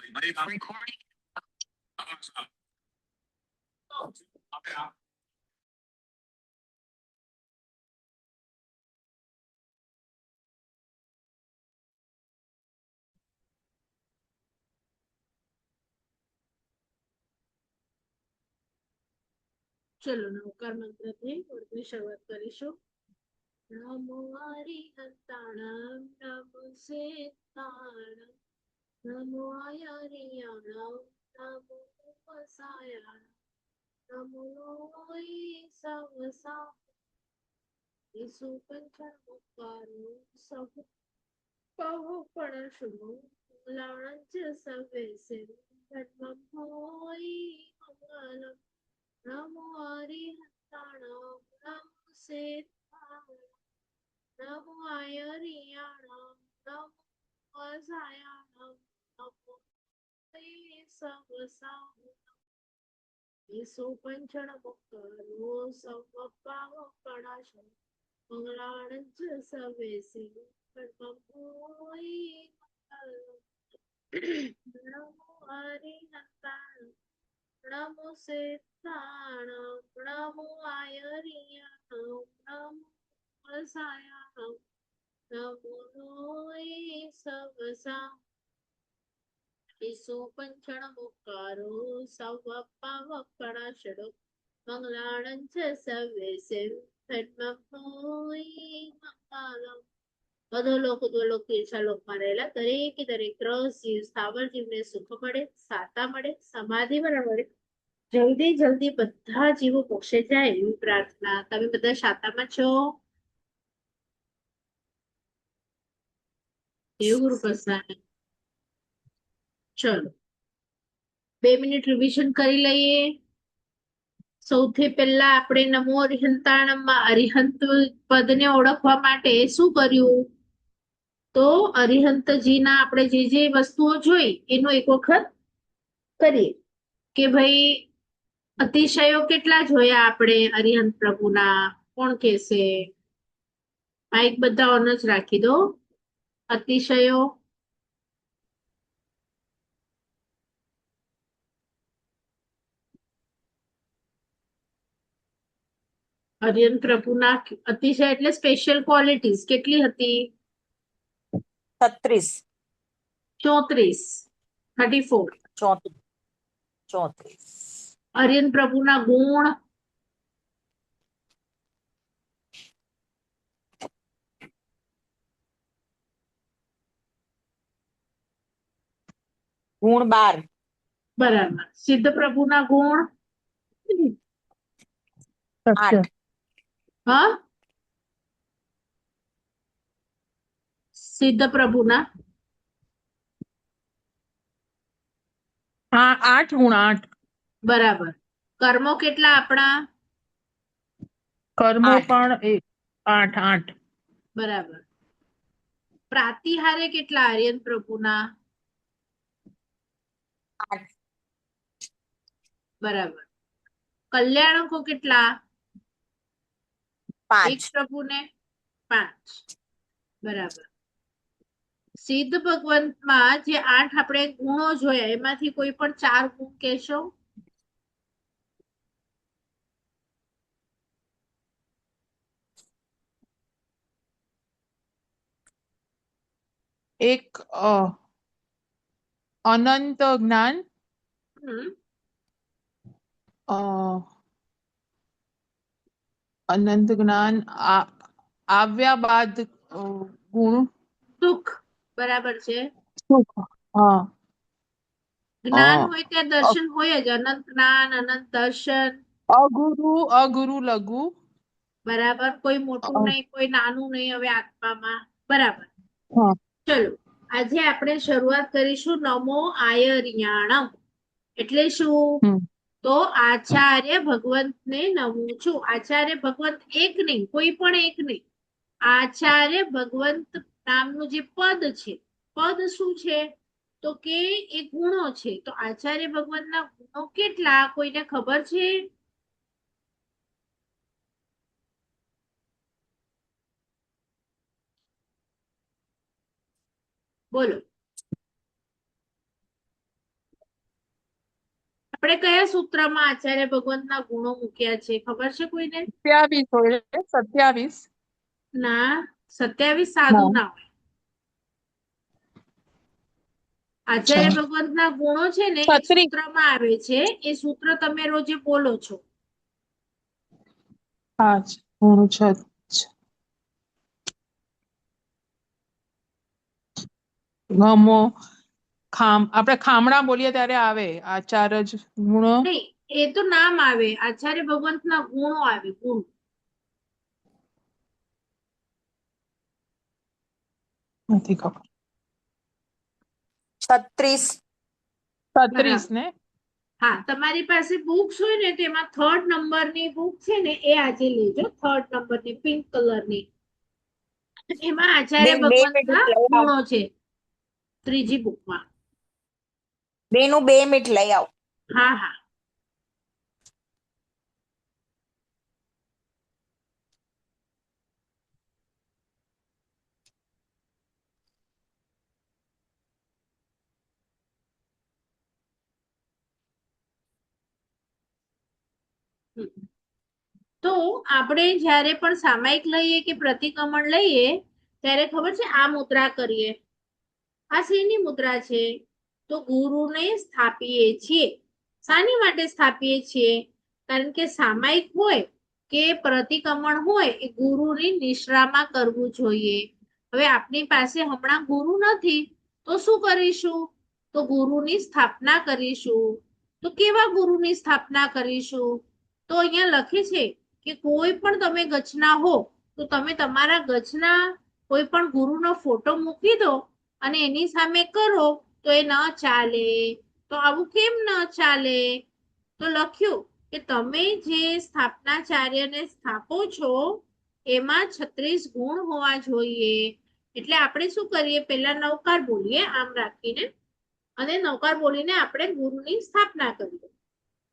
Recording. ચલો નવકાર મંત્રથી વર્ગની શરૂઆત કરીશું. નમો હરિહંતાણમ નમો સેતાણમ નમો આયરિયાણમ નમો વસાયાણમ નમો લોય સવસા ઈસુ પંચમુખારો સવ પવપણ શુભો લાણચ સવેસે ધર્મમ હોય મંગલમ નમો હરિહંતાણમ નમો સેતાણમ નમો આયરિયાણમ નમો વસાયાણમ નમો સવસા ઈસુ પંચમુખારો સવ પવપણ મંગલાણચ સવેસે ધર્મમ હોય મંગલમ નમો હરિહંતાણમ નમો સેતાણમ નમો આયરિયાણમ નમો વસાયાણમ નમો લોય સવસા ઈસુ પંચમુખારો સવ પવપણ મંગલાણચ સવેસે ધર્મમ હોય મંગલમ. અધોલોક ઉદ્વલોક તીર્થલોકમાં રહેલા દરેકે દરેક ગ્રહ જીવ સ્થાવર જીવને સુખ મળે, સાતા મળે, સમાધિ મળે, જલ્દી જલ્દી બધા જીવો મોક્ષે જાય એવી પ્રાર્થના. તમે બધા શાતામાં છો? એવું ગુરુ પ્રસાદ. ચલો 2 મિનિટ રિવિઝન કરી લઈએ. સૌથી પહેલા આપણે નમો અરિહંતાણમમાં અરિહંત પદને ઓળખવા માટે શું કર્યું? તો અરિહંતજીના આપણે જે વસ્તુઓ જોઈ એનો એક વખત કરીએ કે ભાઈ અતિશયો કેટલા જોયા આપણે અરિહંત પ્રભુના? કોણ કહેશે? માઇક બધા ઓન જ રાખી દો. અતિશયો અરિહંત પ્રભુના અતિશય એટલે સ્પેશિયલ ક્વોલિટીઝ કેટલી હતી? 36 34 34 અરિહંત પ્રભુના ગુણ ગુણ 12 બરાબર. સિદ્ધ પ્રભુના ગુણ 8 હા સિદ્ધ પ્રભુના 8 ગુણ 8 બરાબર. કર્મો કેટલા આપણા? કર્મો પણ 8 બરાબર. પ્રાતિહારે કેટલા આર્યન પ્રભુના? 8 બરાબર. કલ્યાણકો કેટલા? 5 એક પ્રભુને 5. બરાબર. સિદ્ધ ભગવંતમાં જે 8 આપણે ગુણો જોયા એમાંથી કોઈ પણ 4 ગુણ કહેશો? એક અનંત જ્ઞાન, અનંત જ્ઞાન આવ્યા બાદ ગુણ સુખ. બરાબર છે. સુખ. જ્ઞાન હોય ત્યાં દર્શન હોય જ. અનંત જ્ઞાન, અનંત દર્શન. અગુરુ લઘુ. બરાબર. કોઈ મોટું નહીં, કોઈ નાનું નહીં હવે આત્મામાં. બરાબર. ચલો આજે આપણે શરૂઆત કરીશું નમો આયરિયાણમ. એટલે શું? તો આચાર્ય ભગવંતને નમું છું. આચાર્ય ભગવંત એક નહીં, કોઈ પણ એક નહીં. આચાર્ય ભગવંત નામનું જે પદ છે, પદ શું છે? તો કે એ ગુણો છે. તો આચાર્ય ભગવંતના ગુણો કેટલા? કોઈને ખબર છે? બોલો. આપણે કયા સૂત્રમાં આચાર્ય ભગવંતના ગુણો મૂક્યા છે ખબર છે કોઈને? 27 હોય છે, 27. ના, 27 સાદું ના હોય. આચાર્ય અચ્છા, ભગવંતના ગુણો છે ને એક 36. સૂત્રમાં આવે છે. એ સૂત્ર તમે રોજે બોલો છો. હા, ગુણ છે. ગમો આપણે ખામણા બોલીએ ત્યારે આવે આ 4 જ ગુણો. નહીં, એ તો નામ આવે. આચાર્ય ભગવંતના ગુણો આવે, ગુણ. નથી ખબર. 36. 36 બરાબર. ને? હા, તમારી પાસે બુક્સ હોય ને તેમાં 3rd નંબરની બુક છે ને એ આજે લેજો. 3rd નંબરની પિંક કલરની, એમાં આચાર્ય બેન 2 મિનિટ ભગવંતના લઈ આવ. ગુણો છે. ત્રીજી બુકમાં. બેનું 2 મિનિટ લઈ આવ. હા હા. તો આપણે જ્યારે પણ સામાયિક લઈએ કે પ્રતિક્રમણ લઈએ ત્યારે ખબર છે આ મુદ્રા કરીએ. આ શેની મુદ્રા છે? તો ગુરુને સ્થાપીએ છીએ. શાની માટે સ્થાપીએ છીએ? કારણ કે સામાયિક હોય કે પ્રતિક્રમણ હોય એ ગુરુની નિશ્રામાં કરવું જોઈએ. હવે આપણી પાસે હમણાં ગુરુ નથી તો શું કરીશું? તો ગુરુની સ્થાપના કરીશું. તો કેવા ગુરુની સ્થાપના કરીશું? તો અહીંયા લખે છે કે કોઈ પણ તમે ગચના હો તો તમે તમારા ગચના કોઈ પણ ગુરુનો ફોટો મૂકી દો અને એની સામે કરો તો એ ન ચાલે. તો આવું કેમ ન ચાલે? તો લખ્યું કે તમે જે સ્થાપનાચાર્યને સ્થાપો છો એમાં 36 ગુણ હોવા જોઈએ. એટલે આપણે શું કરીએ? પહેલા નવકાર બોલીએ આમ રાખીને, અને નવકાર બોલીને આપણે ગુરુની સ્થાપના કરીએ.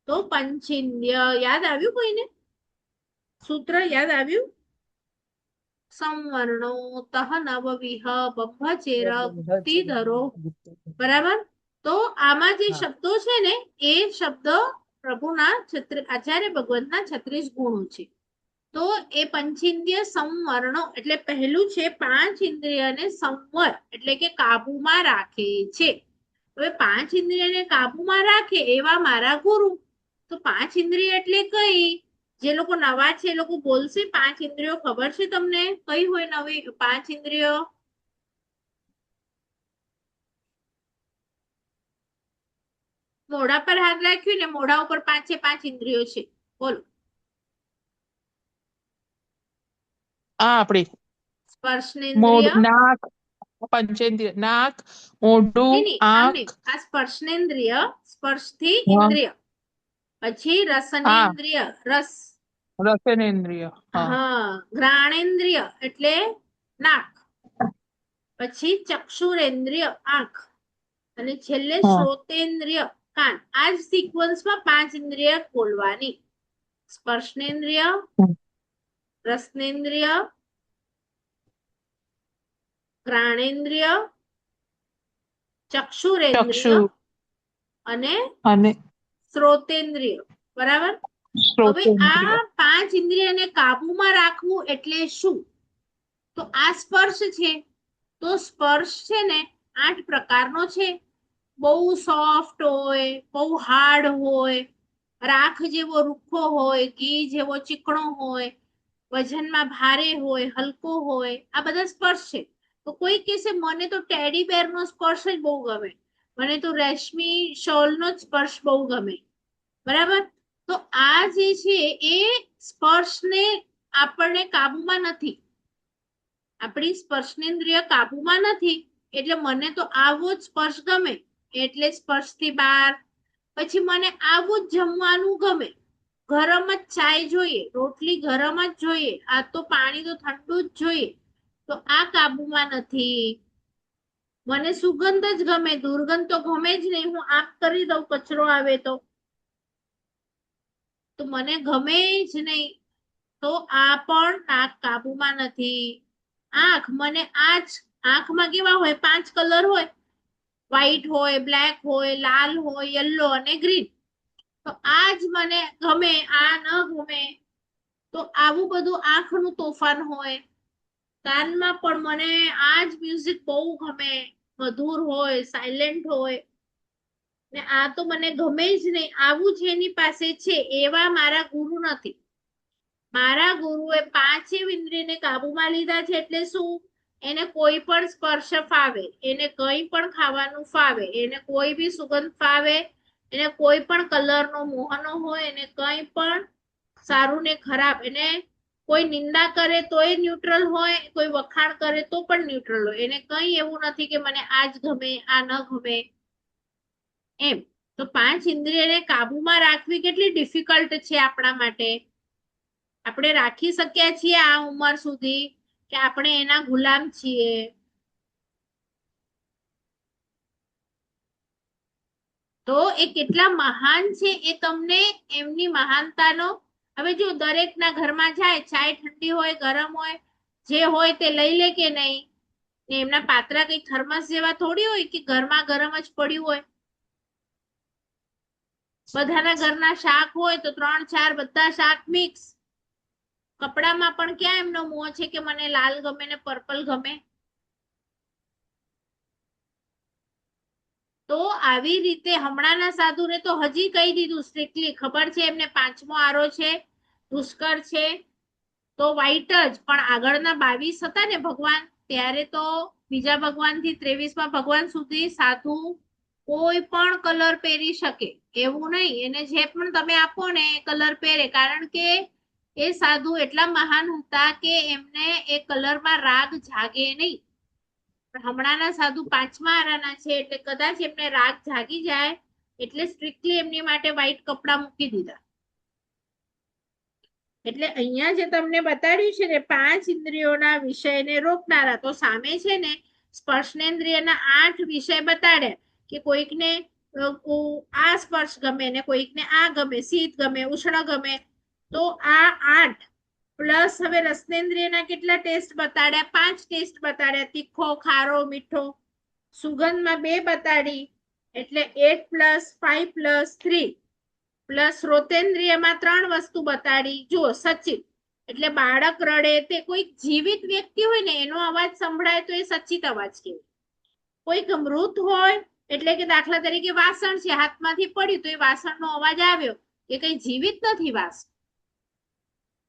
તો પંચિંદ્ય યાદ આવ્યું કોઈને? સૂત્ર યાદ આવ્યું? સંવર્ણો તહ નવવિહ બ્રહ્મચેર ગુપ્તિધરો. બરાબર. તો આમાં જે શબ્દો છે ને એ શબ્દ પ્રભુના આચાર્ય ભગવંતના 36 ગુણો છે. તો એ પંચેન્દ્રિય સંવર્ણો એટલે પહેલું છે 5 ઇન્દ્રિયને સંવર એટલે કે કાબુમાં રાખે છે. હવે 5 ઇન્દ્રિયને કાબુમાં રાખે એવા મારા ગુરુ. તો 5 ઇન્દ્રિય એટલે કઈ? જે લોકો નવા છે એ લોકો બોલશે. 5 ઇન્દ્રિયો ખબર છે તમને? કઈ હોય નવી 5 ઇન્દ્રિયો? મોઢા પર હાથ રાખ્યું ને મોઢા ઉપર 5 ઇન્દ્રિયો છે. બોલો. આપણી સ્પર્શનેન્દ્રિય. નાક, પંચેન્દ્રિય, નાક, મોઢું, નહીં નહીં, આમ નહીં. આંખ. આ સ્પર્શનેન્દ્રિય, સ્પર્શથી હા, ઇન્દ્રિય. પછી હા, રસનેન્દ્રિય, રસ. રસનેન્દ્રિય. હા, હા, ઘ્રાણેન્દ્રિય એટલે નાક. પછી ચક્ષુરેન્દ્રિય, આંખ. અને છેલ્લે હા. શ્રોતેન્દ્રિય, કાન. આ જ સિક્વન્સમાં 5 ઇન્દ્રિય બોલવાની. સ્પર્શનેન્દ્રિય, રસનેન્દ્રિય, ઘ્રાણેન્દ્રિય, ચક્ષુ ચક્ષુરેન્દ્રિય અને અને શ્રોતેન્દ્રિય. બરાબર. હવે શ્રોતેન્દ્રિય. આ 5 ઇન્દ્રિયને કાબુમાં રાખવું એટલે શું? તો આ સ્પર્શ છે. તો સ્પર્શ છે ને 8 પ્રકારનો છે. બહુ સોફ્ટ હોય, બહુ હાર્ડ હોય, રાખ જેવો રૂખો હોય, ઘી જેવો ચીકણો હોય, વજનમાં ભારે હોય, હલકો હોય. આ બધા સ્પર્શ છે. તો કોઈ કહેશે મને તો ટેડી બેર નો સ્પર્શ જ બહુ ગમે, મને તો રેશમી શોલ નો સ્પર્શ બહુ ગમે. બરાબર. તો આ જે છે એ સ્પર્શને આપણને કાબુમાં નથી. આપણી સ્પર્શનેન્દ્રિય કાબુમાં નથી એટલે મને તો આવો જ સ્પર્શ ગમે એટલે સ્પર્શથી બહાર. પછી મને આવું જ જમવાનું ગમે, ગરમ જ ચાય જોઈએ, રોટલી ગરમ જ જોઈએ, આ તો પાણી તો ઠંડુ જ જોઈએ. તો આ કાબુમાં નથી. મને સુગંધ જ ગમે, દુર્ગંધ તો ગમે જ નહીં. હું આમ કરી દઉં કચરો આવે તો મને ગમે જ નહીં. તો આ પણ નાક કાબુમાં નથી. આંખ, મને આંખમાં કેવા હોય? 5 કલર હોય. વ્હાઈટ હોય, બ્લેક હોય, લાલ હોય, યલો અને ગ્રીન. તો આ જ મને ગમે, આ ન ગમે. તો આવું બધું આંખનું તોફાન હોય. કાનમાં પણ મને આ જ મ્યુઝિક બહુ ગમે, મધુર હોય, સાયલેન્ટ હોય, ને આ તો મને ગમે જ નહીં, આવું જેની પાસે છે એવા મારા ગુરુ નથી. મારા ગુરુએ પાંચેય ઇન્દ્રિયને કાબુમાં લીધા છે. એટલે શું? એને કોઈ પણ સ્પર્શ ફાવે, એને કંઈ પણ ખાવાનું ફાવે, એને કોઈ બી સુગંધ ફાવે, એને કોઈ પણ કલરનો મોહનો હોય, એને કંઈ પણ સારું ને ખરાબ, એને કોઈ નિંદા કરે તોય ન્યુટ્રલ હોય, કોઈ વખાણ કરે તો પણ ન્યુટ્રલ હોય. એને કંઈ એવું નથી કે મને આ જ ગમે, આ ન ગમે એમ. તો પાંચ ઇન્દ્રિયને કાબુમાં રાખવી કેટલી ડિફિકલ્ટ છે આપણા માટે. આપણે રાખી શક્યા છીએ આ ઉંમર સુધી કે આપણે એના ગુલામ છીએ? તો એ કેટલા મહાન છે એ તમને એમની મહાનતાનો, હવે જો દરેકના ઘરમાં જાય, ચાય ઠંડી હોય ગરમ હોય, જે હોય તે લઈ લે કે નહીં? ને એમના પાત્રા કઈ થર્મસ જેવા થોડી હોય કે ગરમા ગરમ જ પડ્યું હોય. બધાના ઘરના શાક હોય તો 3-4 બધા શાક મિક્સ. કપડામાં પણ ક્યાં એમનો મોહ છે કે મને લાલ ગમે ને પર્પલ ગમે? તો આવી રીતે હમણાંના સાધુને તો હજી કહી દીધું સ્ટ્રિક્ટલી, ખબર છે એમને 5મો આરો છે, પુષ્કર છે, તો વ્હાઈટ જ. પણ આગળના 22 હતા ને ભગવાન, ત્યારે તો બીજા ભગવાન થી 23મા ભગવાન સુધી સાધુ કોઈ પણ કલર પહેરી શકે એવું નહીં. એને જે પણ તમે આપો ને એ કલર પહેરે, કારણ કે એ સાધુ એટલા મહાન હતા કે એમને એ કલરમાં રાગ જાગે નહીં. હમણાંના સાધુ 5મા આરાના છે એટલે કદાચ એમને રાગ જાગી જાય એટલે સ્ટ્રિક્ટલી એમની માટે વ્હાઈટ કપડા મૂકી દીધા. એટલે અહીંયા જે તમને બતાડ્યું છે ને 5 ઇન્દ્રિયોના વિષયને રોકનારા, તો સામે છે ને સ્પર્શનેન્દ્રિયના 8 વિષય બતાડ્યા કે કોઈકને આ સ્પર્શ ગમે ને કોઈકને આ ગમે, શીત ગમે, ઉષ્ણ ગમે. તો આ 8 પ્લસ હવે રસનેન્દ્રિયના કેટલા ટેસ્ટ બતાડ્યા? 5 ટેસ્ટ બતાડ્યા, તીખો, ખારો, મીઠો. સુગંધમાં 2 બતાડી એટલે 8 + 5 + 3 પ્લસ શ્રોતેન્દ્રિયમાં 3 વસ્તુ બતાડી. જુઓ, સચિત એટલે બાળક રડે તે કોઈક જીવિત વ્યક્તિ હોય ને એનો અવાજ સંભળાય તો એ સચિત અવાજ કહેવાય. કોઈક મૃત હોય એટલે કે દાખલા તરીકે વાસણ છે, હાથમાંથી પડ્યું તો એ વાસણનો અવાજ આવ્યો, એ કઈ જીવિત નથી વાસણ,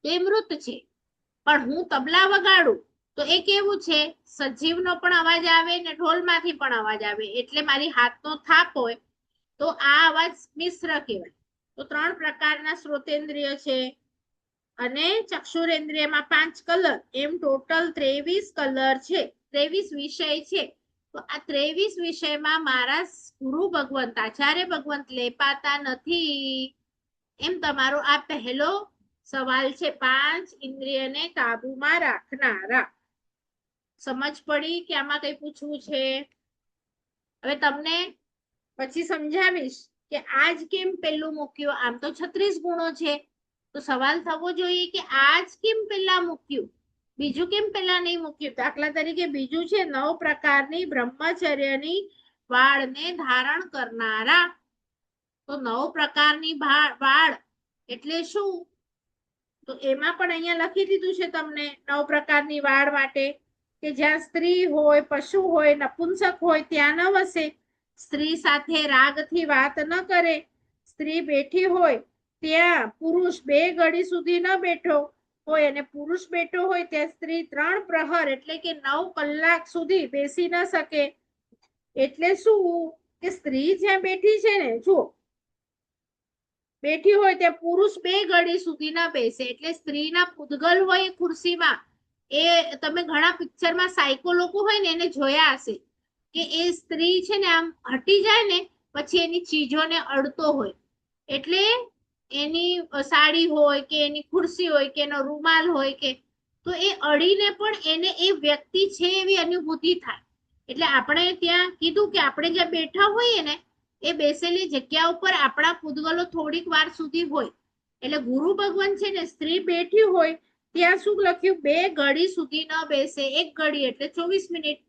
તે મૃત છે. પણ હું તબલા વગાડું તો એ કેવું છે? સજીવનો પણ અવાજ આવે ને ઢોલમાંથી પણ અવાજ આવે. એટલે મારી હાથનો થાપ હોય તો આ અવાજ મિશ્ર કહેવાય. તો 3 પ્રકારના શ્રોતેન્દ્રિય છે અને ચક્ષુરેન્દ્રિયમાં 5 કલર, એમ ટોટલ 23 કલર છે, 23 વિષય છે. તો આ 23 વિષયમાં મારા ગુરુ ભગવંત આચાર્ય ભગવંત લેપાતા નથી. એમ તમારો આ પહેલો સવાલ છે, 5 ઇન્દ્રિયને કાબુમાં રાખનારા. સમજ પડી કે આમાં કઈ પૂછવું છે? હવે તમને પછી સમજાવીશ કે આજ કેમ પેલું મૂક્યું. આમ તો 36 ગુણો છે, તો સવાલ થવો જોઈએ કે આજ કેમ પેલા મૂક્યું, બીજું કેમ પેલા નહીં મૂક્યું? દાખલા તરીકે બીજું છે 9 પ્રકારની બ્રહ્મચર્યની વાળને ધારણ કરનારા. તો 9 પ્રકારની વાળ એટલે શું? તો એમાં પણ અહીંયા લખી દીધું છે તમને 9 પ્રકારની વાળ માટે કે જ્યાં સ્ત્રી હોય, પશુ હોય, નપુંસક હોય ત્યાં ન વસે, સ્ત્રી સાથે રાગથી વાત ન કરે, સ્ત્રી બેઠી હોય ત્યાં પુરુષ 2 ઘડી સુધી ન બેઠો હોય, અને પુરુષ બેઠો હોય ત્યાં સ્ત્રી 3 પ્રહર એટલે કે 9 કલાક સુધી બેસી ન શકે. એટલે શું કે સ્ત્રી જ્યાં બેઠી છે ને, જુઓ, બેઠી હોય ત્યાં પુરુષ 2 ઘડી સુધી ના બેસે. એટલે સ્ત્રીના પૂદગલ હોય ખુરશીમાં, એ તમે ઘણા પિક્ચરમાં સાયકો લોકો હોય ને એને જોયા હશે કે એ સ્ત્રી છે ને આમ હટી જાય ને પછી એની ચીજોને અડતો હોય. એટલે એની સાડી હોય કે એની ખુરશી હોય કે એનો રૂમાલ હોય કે, તો એ અડીને પણ એને એ વ્યક્તિ છે એવી અનુભૂતિ થાય. એટલે આપણે ત્યાં કીધું કે આપણે જ્યાં બેઠા હોઈએ ને એ બેસેલી જગ્યા ઉપર આપણા પૂદગલો થોડીક વાર સુધી હોય. એટલે ગુરુ ભગવાન છે ને સ્ત્રી બેઠી હોય ત્યાં શું લખ્યું? 2 ઘડી સુધી ન બેસે. 1 ઘડી એટલે 24 મિનિટ,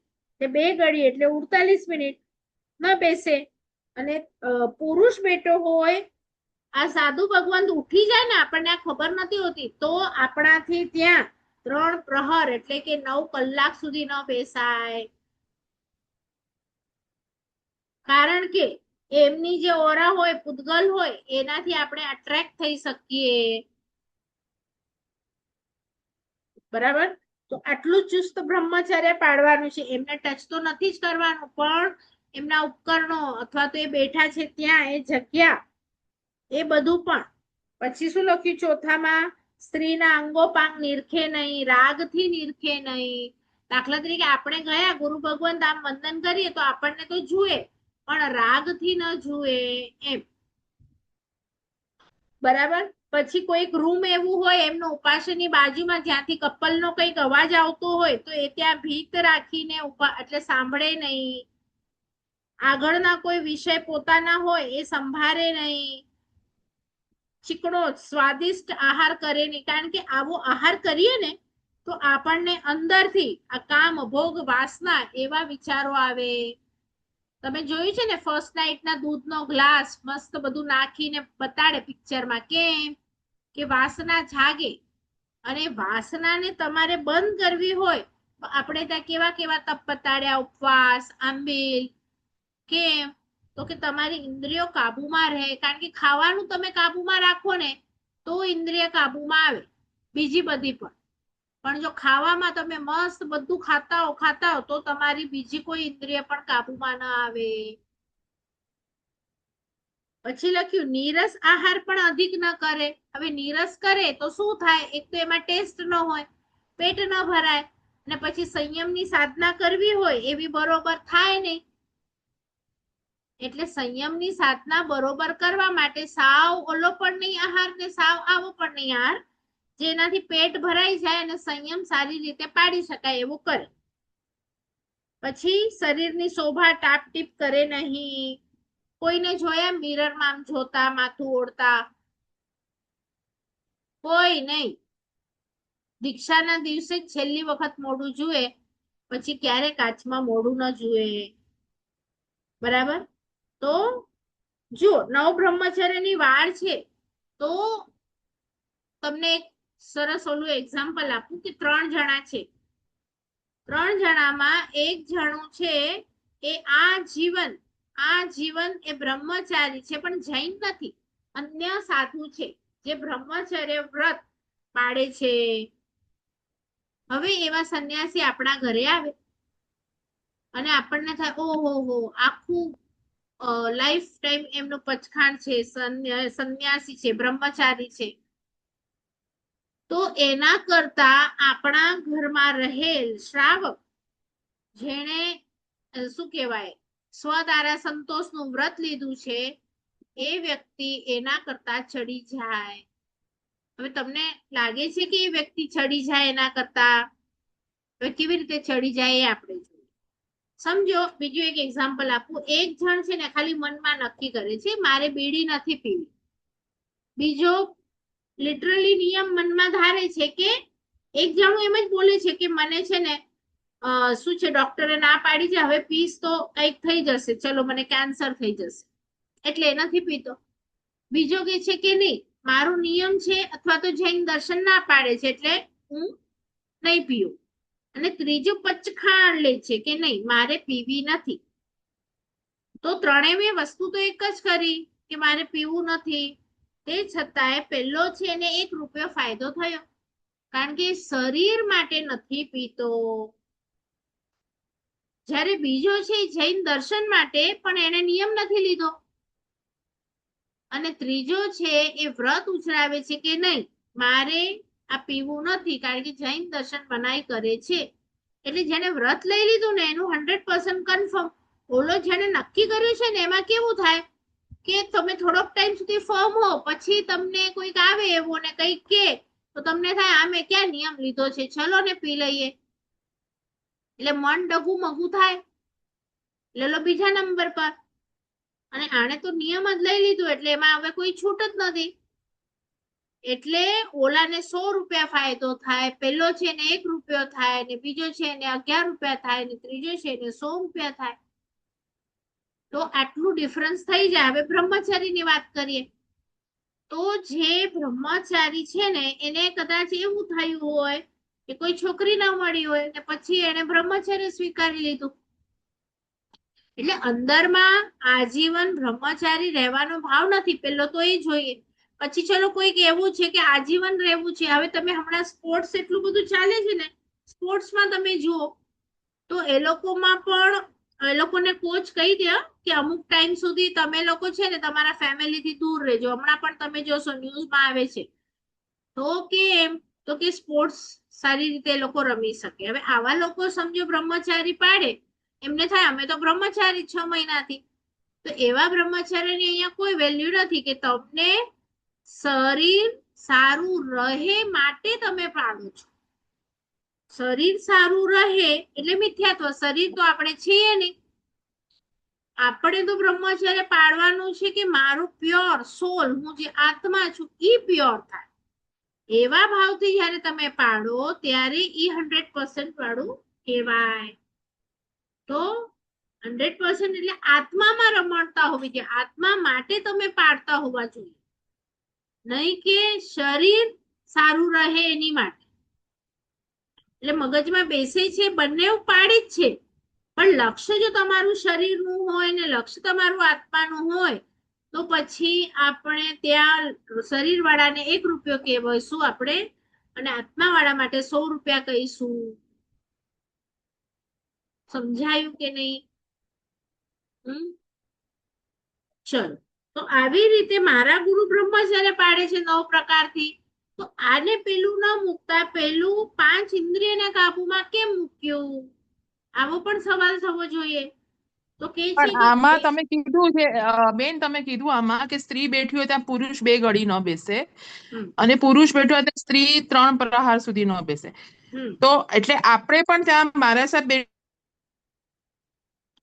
2 ઘડી એટલે 48 મિનિટ ન બેસે. અને પુરુષ બેઠો હોય આ સાધુ ભગવાન ઉઠી જાય ને આપણને આ ખબર નથી હોતી તો આપણાથી ત્યાં 3 પ્રહર એટલે કે 9 કલાક સુધી ન બેસાય, કારણ કે એમની જે ઓરા હોય પૂતગલ હોય એનાથી આપણે અટ્રેક્ટ થઈ શકીએ, બરાબર. તો આટલું ચુસ્ત બ્રહ્મચર્ય પાડવાનું છે. એમને ટચ તો નથી જ કરવાનું, પણ એમના ઉપકરણો અથવા તો એ બેઠા છે ત્યાં એ જગ્યા એ બધું પણ. પછી શું લખ્યું ચોથામાં? સ્ત્રીના અંગોપાંગ નિરખે નહીં, રાગથી નિરખે નહીં. દાખલા તરીકે આપણે ગયા ગુરુ ભગવાન ધામ વંદન કરીએ તો આપણને તો જુએ, પણ રાગથી ન જુએ એમ, બરાબર. પછી કોઈક રૂમ એવું હોય એમનો ઉપાસની બાજુમાં જ્યાંથી કપલનો કંઈક અવાજ આવતો હોય તો એ ત્યાં ભીત રાખીને એટલે સાંભળે નહીં. આગળના કોઈ વિષય પોતાના હોય એ સંભાળે નહીં. ચીકણો સ્વાદિષ્ટ આહાર કરે નહીં, કારણ કે આવો આહાર કરીએ ને તો આપણને અંદરથી આ કામ ભોગ વાસના એવા વિચારો આવે. તમે જોયું છે ને ફર્સ્ટ નાઇટ ના દૂધનો ગ્લાસ મસ્ત બધું નાખીને બતાડે પિક્ચરમાં, કેમ કે વાસના જાગે. અને વાસનાને તમારે બંધ કરવી હોય તો આપણે ત્યાં કેવા કેવા તપ બતાડ્યા, ઉપવાસ, આંબીલ. કેમ તો કે તમારી ઇન્દ્રિયો કાબુમાં રહે, કારણ કે ખાવાનું તમે કાબુમાં રાખો ને તો ઇન્દ્રિય કાબુમાં આવે, બીજી બધી પણ જો ખાવામાં તમે મસ્ત બધું ખાતા હો તો તમારી બીજી કોઈ ઇન્દ્રિય પણ કાબુમાં ના આવે. પછી લખ્યું નીરસ આહાર પણ અધિક ન કરે. હવે નીરસ કરે તો શું થાય? એક તો એમાં ટેસ્ટ ન હોય, પેટ ન ભરાય, અને પછી સંયમની સાધના કરવી હોય એવી બરોબર થાય નહીં. એટલે સંયમની સાધના બરોબર કરવા માટે સાવ ઓલો પણ નહીં આહાર ને સાવ આવો પણ નહીં આહાર, જેનાથી પેટ ભરાઈ જાય અને સંયમ સારી રીતે પાડી શકાય એવું કરે. પછી શરીરની શોભા ટાપટીપ કરે નહીં. કોઈને જોયા મિરરમાં આમ જોતા, માથું ઓળતા? કોઈ નહીં. દીક્ષાના દિવસે છેલ્લી વખત મોઢું જુએ, પછી ક્યારે કાચમાં મોઢું ન જુએ, બરાબર. તો જો 9 બ્રહ્મચર્યની વાળ છે તો તમને એક સરસ ઓલું એક્ઝામ્પલ આપું કે 3 જણા છે. 3 જણામાં એક જણું છે એ આ જીવન એ બ્રહ્મચારી છે પણ જૈન નથી, અન્ય સાધુ છે જે બ્રહ્મચર્ય વ્રત પાડે છે. હવે એવા સંન્યાસી આપણા ઘરે આવે અને આપણને થાય ઓહો આખું લાઈફ ટાઈમ એમનું પચખાણ છે, સંન્યાસી છે, બ્રહ્મચારી છે. તો એના કરતા આપણા ઘરમાં રહેલ શ્રાવક જેણે શું કહેવાય સ્વદારા સંતોષનું વ્રત લીધું છે એ વ્યક્તિ એના કરતા ચડી જાય. હવે તમને લાગે છે કે એ વ્યક્તિ ચડી જાય એના કરતા? હવે કેવી રીતે ચડી જાય એ આપણે જોઈએ. સમજો બીજું એક એક્ઝામ્પલ આપું. એક જણ છે ને ખાલી મનમાં નક્કી કરે છે મારે બીડી નથી પીવી. બીજો લિટરલી નિયમ મનમાં ધારે છે કે એક જણું એમ જ બોલે છે કે મને છે ને શું છે ડોક્ટરે ના પાડી છે, હવે પીસ તો કંઈક થઈ જશે, ચલો મને કેન્સર થઈ જશે, એટલે એ નથી પીતો. બીજો કે છે કે નહીં મારો નિયમ છે અથવા તો જૈન દર્શન ના પાડે છે એટલે હું નહીં પીવું. અને ત્રીજો પચખાણ લે છે કે નહીં મારે પીવી નથી. તો ત્રણેય વસ્તુ તો એક જ કરી કે મારે પીવું નથી, તે છતાંય પહેલો છે એને 1 રૂપિયો ફાયદો થયો, કારણ કે શરીર માટે નથી પીતો. જ્યારે બીજો છે જૈન દર્શન માટે પણ એને નિયમ નથી લીધો, અને ત્રીજો છે એ વ્રત ઉછરાવે છે કે નહીં મારે આ પીવું નથી, કારણ કે જૈન દર્શન મનાઈ કરે છે. એટલે જેને વ્રત લઈ લીધું ને એનું 100% કન્ફર્મ. ઓલો જેને નક્કી કર્યું છે ને એમાં કેવું થાય કે તમે થોડોક ટાઈમ સુધી ફર્મ હો, પછી તમને કોઈક આવે એવું ને કંઈક કે તો તમને થાય આમે ક્યાં નિયમ લીધો છે, ચલો ને પી લઈએ. એટલે મન ડગું મગું થાય, એટલે બીજા નંબર પર. અને આને તો નિયમ જ લઈ લીધું એટલે એમાં હવે કોઈ છૂટ જ નથી. એટલે ઓલાને 100 રૂપિયા ફાયદો થાય, પેલો છે ને 1 રૂપિયો થાય, ને બીજો છે ને 11 રૂપિયા થાય, ને ત્રીજો છે ને 100 રૂપિયા થાય. તો આટલું ડિફરન્સ થઈ જાય. હવે બ્રહ્મચારીની વાત કરીએ તો જે બ્રહ્મચારી છે ને એને કદાચ એવું થયું હોય કે કોઈ છોકરી ના મળી હોય ને પછી એને બ્રહ્મચર્ય સ્વીકારી લીધું, એટલે અંદરમાં આજીવન બ્રહ્મચારી રહેવાનો ભાવ નથી, પેલો તો એ જોઈએ. પછી ચલો કોઈક એવું છે કે આજીવન રહેવું છે. હવે તમે હમણાં સ્પોર્ટ્સ એટલું બધું ચાલે છે ને, સ્પોર્ટ્સમાં તમે જુઓ તો એ લોકોમાં પણ એ લોકોને કોચ કહી દે કે અમુક ટાઈમ સુધી તમે લોકો છે ને તમારા ફેમિલી થી દૂર રહેજો. હમણાં પણ તમે જોશો ન્યૂઝમાં આવે છે. તો કે એમ તો કે સ્પોર્ટ્સ સારી રીતે એ લોકો રમી શકે. હવે આવા લોકો સમજો બ્રહ્મચારી પાડે, એમને થાય અમે તો બ્રહ્મચારી 6 મહિનાથી, તો એવા બ્રહ્મચારીની અહીંયા કોઈ વેલ્યુ નથી કે તમને શરીર સારું રહે માટે તમે પાડો છો. શરીર સારું રહે એટલે મિથ્યાત્વ, શરીર તો આપણે છીએ નહીં. આપણે તો બ્રહ્મચર્ય પાડવાનું છે કે મારું પ્યોર સોલ, હું જે આત્મા છું ઈ પ્યોર થાય. એવા ભાવથી જ્યારે તમે પાડો ત્યારે ઈ 100% વાળું કહેવાય. તો 100% એટલે આત્મામાં રમણતા હોવી જોઈએ, આત્મા માટે તમે પાડતા હોવા જોઈએ, નહીં કે શરીર સારું રહે એની માટે. એટલે મગજમાં બેસે છે બંને પાડી જ છે, પણ લક્ષ્ય જો તમારું શરીરનું હોય ને લક્ષ્ય તમારું આત્માનું હોય તો પછી આપણે ત્યાં શરીર વાળાને 1 રૂપિયો કહેવાયશું આપણે અને આત્મા વાળા માટે 100 રૂપિયા કહીશું. સમજાયું કે નહીં? ચલો, તો આવી રીતે મારા ગુરુ બ્રહ્મચર્ય પાડે છે 9 પ્રકારથી. તો આને પેલું ન મૂકતા પેલું 5 ઇન્દ્રિયના કાબુમાં કેમ મૂક્યું? આવો પણ સવાલ થવો જોઈએ. તો કે છે પણ કે આમાં તમે કીધું છે બેન, તમે કીધું આમાં કે સ્ત્રી બેઠી હોય ત્યાં પુરુષ 2 ઘડી ન બેસે અને પુરુષ બેઠો હોય ત્યાં સ્ત્રી 3 પ્રહાર સુધી ન બેસે. તો એટલે આપણે પણ ત્યાં મારા સાહેબ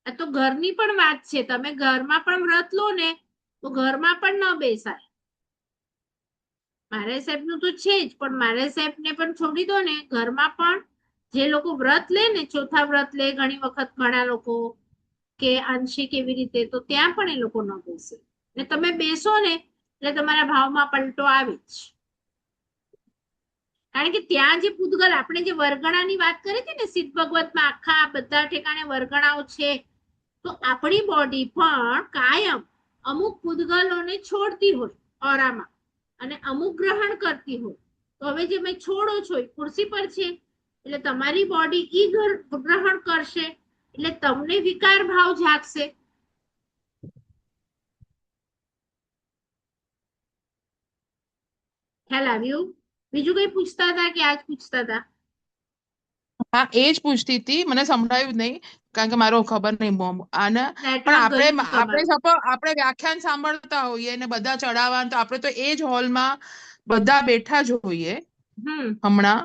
આ તો ઘરની પણ વાત છે. તમે ઘરમાં પણ વ્રત લો ને તો ઘરમાં પણ ન બેસાય. મારે સાહેબ નું તો છે જ, પણ મારે સાહેબ ને પણ છોડી દો ને. ઘરમાં પણ જે લોકો વ્રત લે ને, ચોથા વ્રત લે ઘણી વખત ઘણા લોકો કે આંશિક એવી રીતે, તો ત્યાં પણ એ લોકો ન બેસે. ને તમે બેસો ને એટલે તમારા ભાવમાં પલટો આવે જ. કારણ કે ત્યાં જે પૂતગલ આપણે જે વરગણાની વાત કરી હતી ને, સિદ્ધ ભગવતમાં આખા બધા ઠેકાણે વરગણાઓ છે, તો આપણી બોડી પણ કાયમ અમુક પૂતગલોને છોડતી હોય ઓરામાં અને અમુક ગ્રહણ કરતી હોય. તો હવે જે મેં છોડો છો એ ખુરશી પર છે, એટલે તમારી બોડી ઈ ગ્રહણ કરશે એટલે તમને વિકાર ભાવ જાગશે. ખ્યાલ આવ્યું? બીજું કઈ પૂછતા હતા કે આજ પૂછતા હતા? હા, એ જ પૂછતી હતી, મને સંભળાયું જ નહીં કારણ કે મારો ખબર નહીં આને. પણ આપણે વ્યાખ્યાન સાંભળતા હોઈએ ને બધા ચડાવવા, તો આપણે તો એ જ હોલમાં બધા બેઠા જ હોઈએ હમણાં.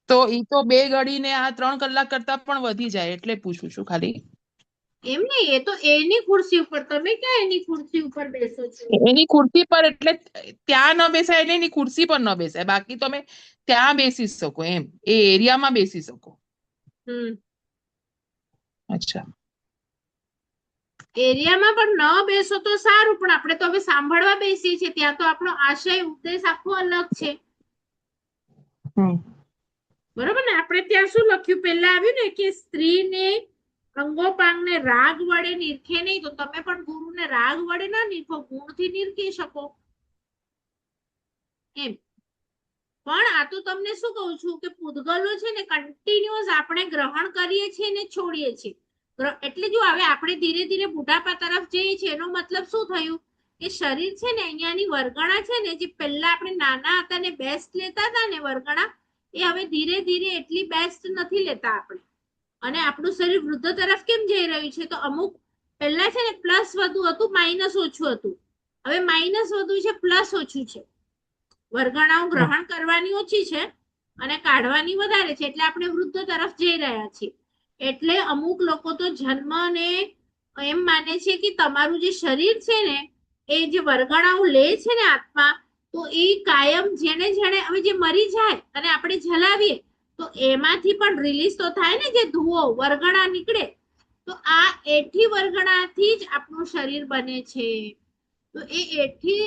તો ઈ તો 2 ઘડી ને આ 3 કલાક કરતા પણ વધી જાય, એટલે પૂછું છું ખાલી. એમ નહીં, એ તો એની ખુરશી ઉપર, તમે ક્યાં એની ખુરશી ઉપર બેસો છો? એની ખુરશી પર એટલે ત્યાં ન બેસાય એટલે એની ખુરશી પર ન બેસાય, બાકી તમે ત્યાં બેસી શકો એમ, એ એરિયામાં બેસી શકો. અચ્છા, એરિયામાં પણ ન બેસો તો સારું, પણ આપણે તો હવે સાંભળવા બેસીએ છીએ, ત્યાં તો આપણો આશય ઉદ્દેશ આખો અલગ છે. બરોબર ને? આપણે ત્યાં શું લખ્યું પહેલા આવ્યું ને કે સ્ત્રીને અંગોપાંગને રાગ વડે નિરખે નહીં, તો તમે પણ ગુરુને રાગ વડે ના નિરખો, ગુણથી નિરખી શકો એમ. પણ આ તો તમને શું કહું છું કે પૂતગલો છે ને કન્ટિન્યુઅસ આપણે ગ્રહણ કરીએ છીએ ને છોડીએ છીએ. એટલે જો હવે આપણે ધીરે ધીરે બુઢાપા તરફ જઈએ છીએ, એનો મતલબ શું થયું કે શરીર છે ને અહીંયાની વરગણા છે ને, જે પહેલા આપણે નાના હતા ને બેસ્ટ લેતા હતા ને વરગણા, એ હવે ધીરે ધીરે એટલી બેસ્ટ નથી લેતા આપણે. અને આપણું શરીર વૃદ્ધ તરફ કેમ જઈ રહ્યું છે? તો અમુક પહેલા છે ને પ્લસ વધુ હતું, માઇનસ ઓછું હતું. હવે માઇનસ વધુ છે, પ્લસ ઓછું છે. વરગણાઓ ગ્રહણ કરવાની ઓછી છે અને કાઢવાની વધારે છે, એટલે આપણે વૃદ્ધ તરફ જઈ રહ્યા છીએ. એટલે અમુક લોકો તો જન્મને એમ માને છે કે તમારું જે શરીર છે ને, એ જે વરગણાઓ લે છે ને આત્મા, તો એ કાયમ જેને જેને હવે જે મરી જાય અને આપણે જલાવીએ તો એમાંથી પણ રિલીઝ તો થાય ને, જે ધુઓ વરગણા નીકળે, તો આ એઠી વરગણાથી જ આપણું શરીર બને છે. તો તો એ એઠી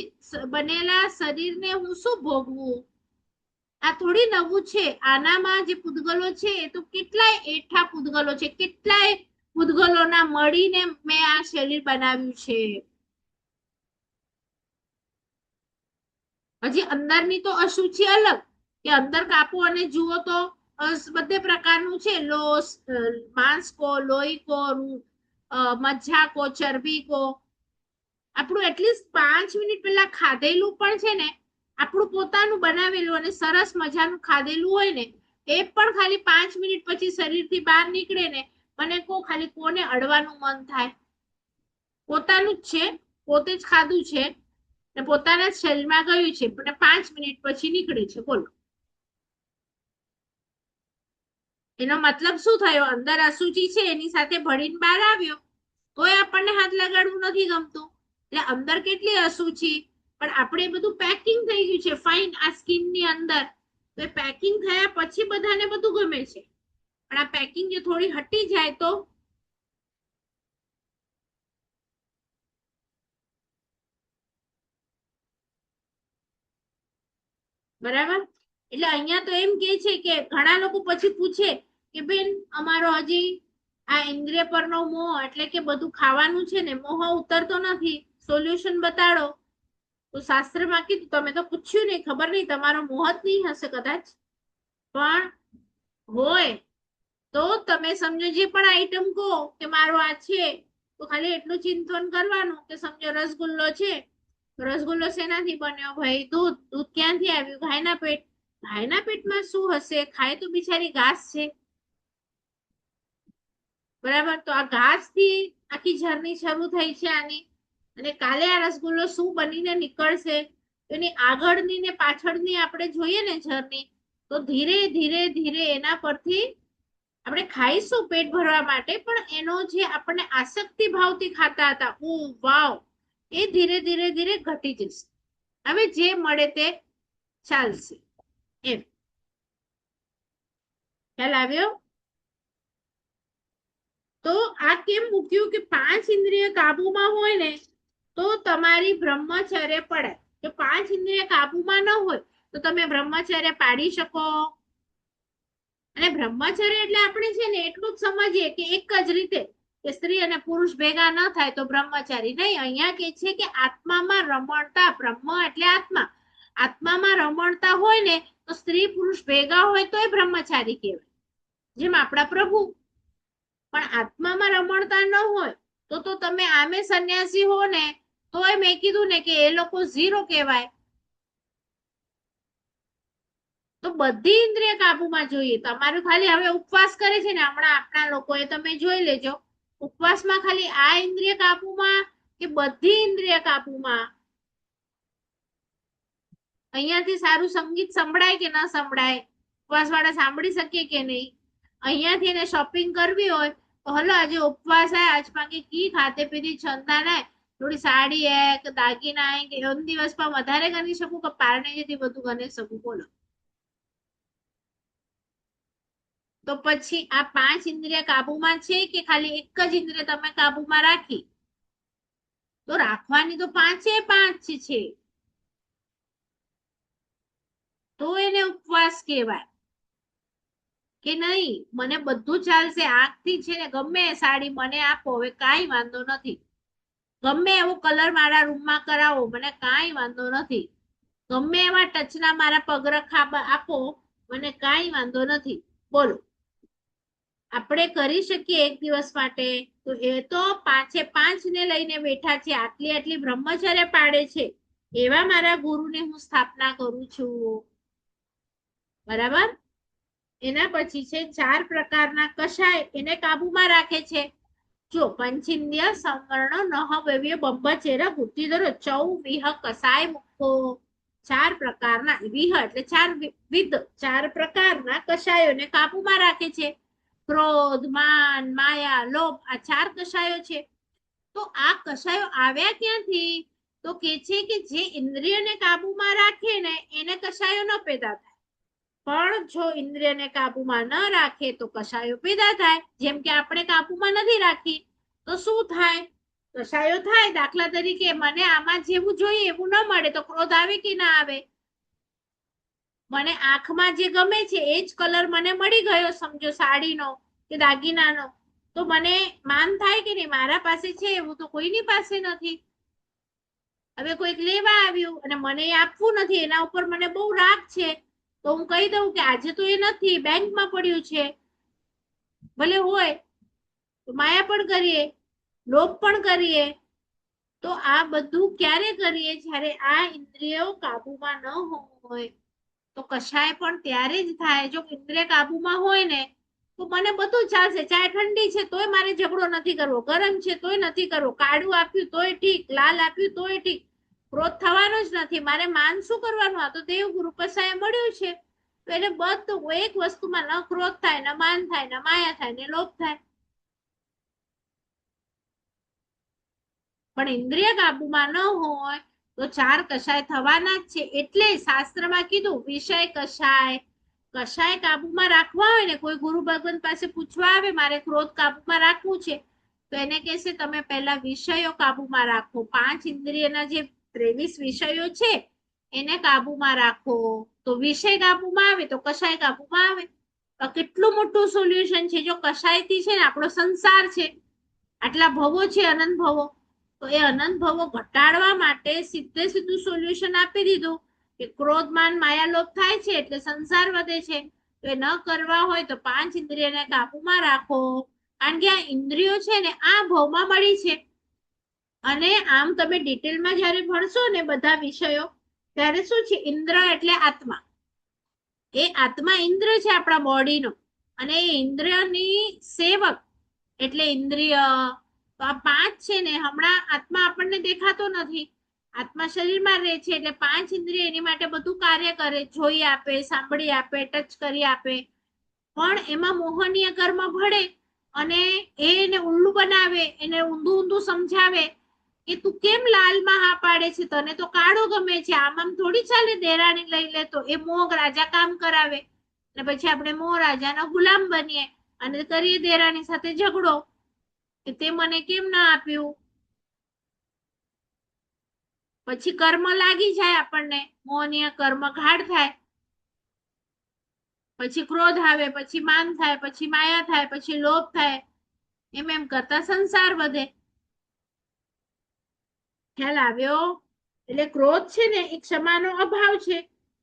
બનેલા શરીરને હું શું ભોગવું? આ થોડી નવું છે. આનામાં જે પૂતગલો છે એ તો કેટલાય એઠા પૂતગલો છે, કેટલાય પૂતગલોના મળીને મેં આ શરીર બનાવ્યું છે. હજી અંદરની તો અશુચિ અલગ, કે અંદર કાપો અને જુઓ તો બધે પ્રકારનું છે. લોસ, માંસ કો, લોહી કો, મજ્જા કો, ચરબી કો. આપણું એટલીસ્ટ 5 મિનિટ પહેલા ખાધેલું પણ છે ને, આપણું પોતાનું બનાવેલું અને સરસ મજાનું ખાધેલું હોય ને, એ પણ ખાલી 5 મિનિટ પછી શરીરથી બહાર નીકળે ને, મને ખાલી કોને અડવાનું મન થાય? પોતાનું જ છે, પોતે જ ખાધું છે ને પોતાના જ શરીરમાં ગયું છે, પણ 5 મિનિટ પછી નીકળે છે. બોલો, એનો મતલબ શું થયો? અંદર અશુચિ છે એની સાથે ભળીને બહાર આવ્યો, તોય આપણને હાથ લગાડવું નથી ગમતું. એટલે અંદર કેટલી અશુચિ, પણ આપણે બધું પેકિંગ થઈ ગયું છે ફાઇન આ સ્કિન ની અંદર. તો પેકિંગ થયા પછી બધાને બધું ગમે છે, પણ આ પેકિંગ જો થોડી હટી જાય તો બરાબર. એટલે અહીંયા તો એમ કે છે કે ઘણા લોકો પછી પૂછે કે બેન અમારો હજી આ ઇન્દ્રિય પરનો મોહ, એટલે કે બધું ખાવાનું છે ને, મોહ ઉતરતો નથી, સોલ્યુશન બતાડો. તો શાસ્ત્રમાં કીધું, તમે તો પૂછ્યું નહીં, ખબર નહીં, તમારો મોહ જ નહીં હશે કદાચ, પણ હોય તો તમે સમજો જે પણ આઈટમ કહો કે મારો આ છે, તો ખાલી એટલું ચિંતન કરવાનું કે સમજો રસગુલ્લો છે, રસગુલ્લો શેનાથી બન્યો? ભાઈ દૂધ. દૂધ ક્યાંથી આવ્યું? ગાયના પેટ. ગાયના પેટમાં શું હશે? ખાય તો બિચારી ઘાસ છે, બરાબર. તો આ ઘાસ થી આખી જર્ની શરૂ થઈ છે આની, અને કાલે આ રસગુલ્લો શું બનીને નીકળશે, એની આગળની ને પાછળની આપણે જોઈએ ને જર્ની, તો ધીરે ધીરે ધીરે એના પરથી આપણે ખાઈશું પેટ ભરવા માટે, પણ એનો જે આપણે આસક્તિ ભાવથી ખાતા હતા, ઓ વાવ, એ ધીરે ધીરે ધીરે ઘટી જશે. હવે જે મળે તે ચાલશે, એમ. ખ્યાલ આવ્યો? તો આ કેમ મૂક્યું કે 5 ઇન્દ્રિય કાબુમાં હોય ને તો તમારી બ્રહ્મચર્ય પડે. જો 5 ઇન્દ્રિય કાબુમાં ન હોય તો તમે બ્રહ્મચર્ય પાડી શકો? અને બ્રહ્મચર્ય એટલે આપણે છે ને એટલું જ સમજીએ કે એક જ રીતે કે સ્ત્રી અને પુરુષ ભેગા ન થાય તો બ્રહ્મચારી નહીં. અહીંયા કે છે કે આત્મામાં રમણતા, બ્રહ્મ એટલે આત્મા, આત્મામાં રમણતા હોય ને તો સ્ત્રી પુરુષ ભેગા હોય તો એ બ્રહ્મચારી કહેવાય, જેમ આપણા પ્રભુ. પણ આત્મામાં રમણતા ન હોય તો તમે આમે સંન્યાસી હો ને તોય મેં કીધું ને કે એ લોકો 0 કહેવાય. તો બધી ઇન્દ્રિય કાબુમાં જોઈએ. તમારું ખાલી હવે ઉપવાસ કરે છે ને હમણાં આપણા લોકોએ, તમે જોઈ લેજો, ઉપવાસમાં ખાલી આ ઇન્દ્રિય કાબુમાં કે બધી ઇન્દ્રિય કાબુમાં? અહીંયાથી સારું સંગીત સંભળાય કે ના સંભળાય? ઉપવાસ વાળા સાંભળી શકીએ કે નહીં? અહીંયાથી એને શોપિંગ કરવી હોય તો હલો આજે ઉપવાસ है, आज बाकी की खाते पीती क्षमता नहीं, થોડી સાડી હે કે દાગીના હે કે એમ દિવસમાં વધારે ગણી શકું કે પારણે જેથી બધું ગણી શકું? બોલો. તો પછી આ 5 ઇન્દ્રિય કાબુમાં છે કે ખાલી એક જ ઇન્દ્રિય તમે કાબુમાં રાખી? તો રાખવાની તો 5 છે, તો એને ઉપવાસ કહેવાય કે નહીં? મને બધું ચાલશે, આંખથી છે ને ગમે સાડી મને આપો, હવે કાંઈ વાંધો નથી, ગમે એવો કલર મારા રૂમમાં કરાવો, મને કાંઈ વાંધો નથી, ગમે એવા ટચના મારા પગરખા આપો, મને કાંઈ વાંધો નથી. બોલો, આપણે કરી શકીએ એક દિવસ માટે? તો એ તો 5 ને લઈને બેઠા છે, આટલી આટલી બ્રહ્મચર્ય પાડે છે, એવા મારા ગુરુની હું સ્થાપના કરું છું, બરાબર. એના પછી છે 4 પ્રકારના કષાય, એને કાબુમાં રાખે છે. જો પંચિન્દ્રિય સંવર્ણ નહ વૈવ્ય બંબચેર બુદ્ધિધર ચૌ વિહ કસાય મુક્કો. 4 પ્રકારના વિહ એટલે 4 વિધ, 4 પ્રકારના કષાયોને કાબુમાં રાખે છે. ક્રોધ, માન, માયા, લોભ, આ 4 કષાયો છે. તો આ કષાયો આવ્યા ક્યાંથી? તો કે છે કે જે ઇન્દ્રિયને કાબુમાં રાખે ને એને કષાયો ન પેદા થાય, પણ જો ઇન્દ્રિયને કાબુમાં ન રાખે તો કષાયો પેદા થાય. જેમ કે આપણે કાબુમાં નથી રાખી તો શું થાય? કશાયો થાય, દાખલા તરીકે મને આમાં જેવું જોઈએ એવું ન મળે તો ક્રોધ આવે કે ના આવે? મને આંખમાં જે ગમે છે એ જ કલર મને મળી ગયો, સમજો સાડીનો કે દાગીનાનો, તો મને માન થાય કે નહીં? મારા પાસે છે એવું તો કોઈની પાસે નથી. હવે કોઈક લેવા આવ્યું અને મને એ આપવું નથી, એના ઉપર મને બહુ રાગ છે, તો હું કહી દઉં કે આજે તો એ નથી, બેંકમાં પડ્યું છે, ભલે હોય તો માયા પણ કરીએ, લોભ પણ કરીએ. તો આ બધું ક્યારે કરીએ? જ્યારે આ ઇન્દ્રિયો કાબુમાં ન હોય. તો કશાય પણ ત્યારે જ થાય. જો ઇન્દ્રિય કાબુમાં હોય ને તો મને બધું ચાલશે. ચાય ઠંડી છે તોય મારે ઝઘડો નથી કરવો, ગરમ છે તોય નથી કરવો, કાળું આપ્યું તોય ઠીક, લાલ આપ્યું તોય ઠીક, ક્રોધ થવાનો જ નથી. મારે માન શું કરવાનું? આ તો દેવગુરુ કસાય મળ્યું છે, તો એટલે બધું એક વસ્તુમાં ન ક્રોધ થાય, ન માન થાય, ન માયા થાય, ને લોભ થાય. પણ ઇન્દ્રિય કાબુમાં ન હોય તો ચાર કશાય થવાના જ છે. એટલે શાસ્ત્રમાં કીધું વિષય કશાય. કશાય કાબુમાં રાખવા હોય ને, કોઈ ગુરુ ભગવાન પાસે પૂછવા આવે મારે ક્રોધ કાબુમાં રાખવું છે, તો એને કહેશે તમે પહેલા વિષયો કાબુમાં રાખો. 5 ઇન્દ્રિયના જે 23 વિષયો છે એને કાબુમાં રાખો, તો વિષય કાબુમાં આવે તો કશાય કાબુમાં આવે. કેટલું મોટું સોલ્યુશન છે. જો કશાયથી છે ને આપણો સંસાર છે, આટલા ભવો છે, અનંત ભવો, તો એ અનંત ભવો ઘટાડવા માટે સીધે સીધું સોલ્યુશન આપી દીધું કે ક્રોધ માન માયા લોભ થાય છે એટલે સંસાર વધે છે. તો એ ન કરવા હોય તો 5 ઇન્દ્રિયને કાબુમાં રાખો. કારણ કે આ ઇન્દ્રિયો છે ને આ ભવમાં મળી છે. અને આમ તમે ડિટેલમાં જ્યારે ભણશો ને બધા વિષયો, ત્યારે શું છે? ઇન્દ્ર એટલે આત્મા. એ આત્મા ઇન્દ્ર છે આપણા બોડીનો, અને એ ઇન્દ્રિયની સેવક એટલે ઇન્દ્રિય. તો આ 5 છે ને, હમણાં આત્મા આપણને દેખાતો નથી, આત્મા શરીરમાં રહે છે, એટલે 5 ઇન્દ્રિય એની માટે બધું કાર્ય કરે, જોઈ આપે, સાંભળી આપે, ટચ કરી આપે. પણ એમાં મોહનીય કર્મ ભળે અને એને ઉલ્લું બનાવે, એને ઊંધું ઊંધું સમજાવે કે તું કેમ લાલમાં હા પાડે છે, તને તો કાળો ગમે છે, આમ થોડી ચાલે, દેરાણી લઈ લે. તો એ મોહ રાજા કામ કરાવે, અને પછી આપણે મોહ રાજાના ગુલામ બનીએ અને કરીએ દેરાણી સાથે ઝઘડો કે તે મને કેમ ના આપ્યું. પછી કર્મ લાગી જાય આપણને, મોહનીય કર્મ ગાઢ થાય, પછી ક્રોધ આવે, પછી માન થાય, પછી માયા થાય, પછી લોભ થાય. એમ કરતા સંસાર વધે. ખ્યાલ આવ્યો? એટલે ક્રોધ છે ને એ ક્ષમાનો અભાવ છે.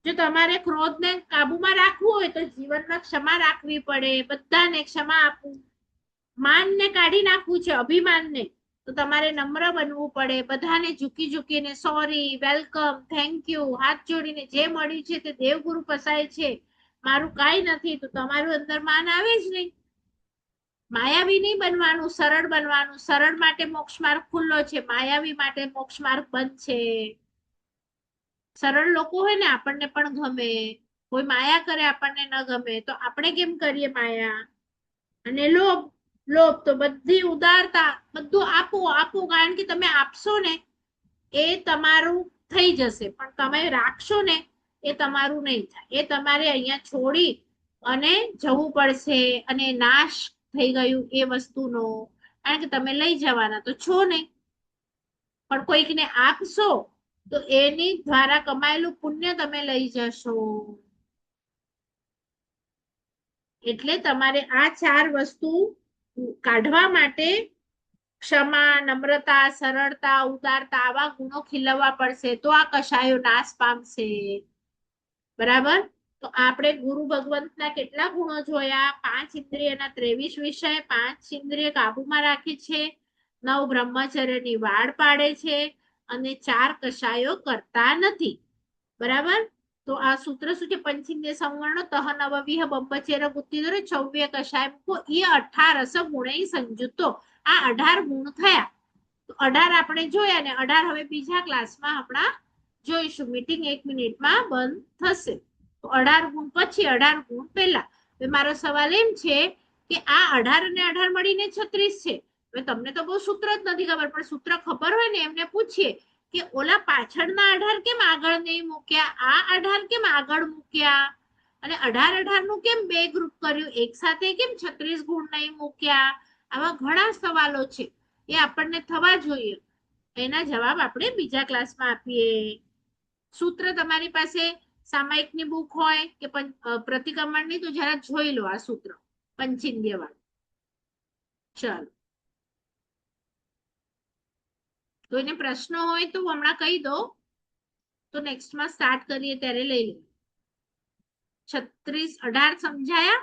જો તમારે ક્રોધને કાબુમાં રાખવું હોય તો જીવનમાં ક્ષમા રાખવી પડે, બધાને ક્ષમા આપવું. માનને કાઢી નાખવું છે, અભિમાનને, તો તમારે નમ્ર બનવું પડે. બધાને ઝૂકી ઝૂકીને સોરી, વેલકમ, થેન્ક યુ, હાથ જોડીને જે મળ્યું છે તે દેવગુરુ પસાય છે, મારું કાંઈ નથી, તો તમારું અંદર માન આવે જ નહીં. માયાવી નહીં બનવાનું, સરળ બનવાનું. સરળ માટે મોક્ષ માર્ગ ખુલ્લો છે, માયાવી માટે મોક્ષ માર્ગ બંધ છે. સરળ લોકો હોય ને આપણને પણ ગમે, કોઈ માયા કરે આપણને ન ગમે, તો આપણે કેમ કરીએ માયા? અને લોભ, લોભ તો બધી ઉદારતા, બધું આપો આપો, કારણ કે તમે આપશો ને એ તમારું થઈ જશે, પણ તમે રાખશો ને એ તમારું નહીં થાય. એ તમારે અહીંયા છોડી અને જવું પડશે, અને નાશ થઈ ગયું એ વસ્તુનો, કારણ કે તમે લઈ જવાના તો છો નહીં. પણ કોઈકને આપશો તો એની દ્વારા કમાયેલું પુણ્ય તમે લઈ જશો. એટલે તમારે આ 4 વસ્તુ કાઢવા માટે ક્ષમા, નમ્રતા, સરળતા, ઉદારતા, આવા ગુણો ખીલવવા પડશે, તો આ કશાયો નાશ પામશે. બરાબર? તો આપણે ગુરુ ભગવંતના કેટલા ગુણો જોયા? 5 ઇન્દ્રિયના 23 વિષય, 5 ઇન્દ્રિય કાબુમાં રાખે છે, 9 બ્રહ્મચર્યની વાડ પાડે છે, અને 4 કશાયો કરતા નથી. બરાબર? તો આ સૂત્ર શું છે? પંચિન્દ્રિય સંવર્ણો તહ નવવિહ બંબચેર બુદ્ધિધરે ચૌવ્ય કશાય મૂકો એ 18 ગુણે સંયુક્તો. આ 18 ગુણ થયા. તો 18 આપણે જોયા ને 18 હવે બીજા ક્લાસમાં હમણાં જોઈશું. મીટિંગ 1 મિનિટમાં બંધ થશે. તો 18 ગુણ પછી 18 ગુણ પહેલા. હવે મારો સવાલ એમ છે કે આ 18 અને 18 મળીને 36 છે. હવે તમને તો બહુ સૂત્ર જ નથી ખબર, પણ સૂત્ર ખબર હોય ને એમને પૂછીએ કે ઓલા પાછળના 18 કેમ આગળ નહીં મૂક્યા, આ 18 કેમ આગળ મૂક્યા, અને 18 નું કેમ 2 ગ્રુપ કર્યું, એક સાથે કેમ 36 ગુણ નહીં મૂક્યા. આવા ઘણા સવાલો છે. એ આપણને થવા જોઈએ. એના જવાબ આપણે બીજા ક્લાસમાં આપીએ. સૂત્ર તમારી પાસે સામાયિકની બુક હોય કે પ્રતિક્રમણની તો જરા જોઈ લો આ સૂત્ર પંચિંદ્ય વાળું. ચાલો, કોઈને પ્રશ્નો હોય તો હમણાં કહી દો, તો નેક્સ્ટમાં સ્ટાર્ટ કરીએ ત્યારે લઈ લે. 36, 18 સમજાયા?